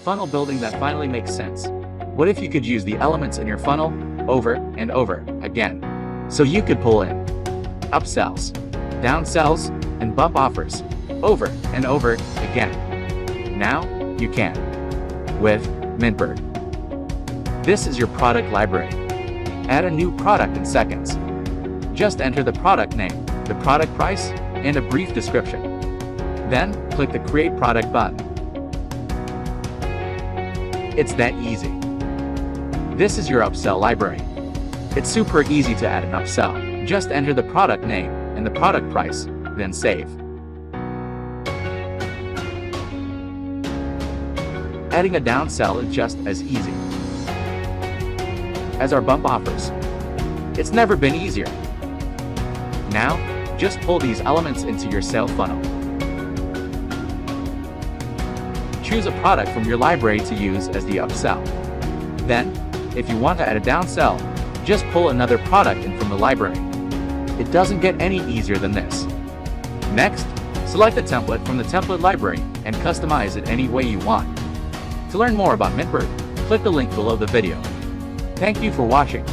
Funnel building that finally makes sense. What if you could use the elements in your funnel over and over again? So you could pull in upsells, downsells, and bump offers over and over again. Now you can with Mintbird. This is your product library. Add a new product in seconds. Just enter the product name, the product price, and a brief description. Then click the Create Product button. It's that easy. This is your upsell library. It's super easy to add an upsell. Just enter the product name and the product price, then save. Adding a downsell is just as easy as our bump offers. It's never been easier. Now, just pull these elements into your sale funnel. Choose a product from your library to use as the upsell. Then, if you want to add a downsell, just pull another product in from the library. It doesn't get any easier than this. Next, select a template from the template library and customize it any way you want. To learn more about Mintbird, click the link below the video. Thank you for watching.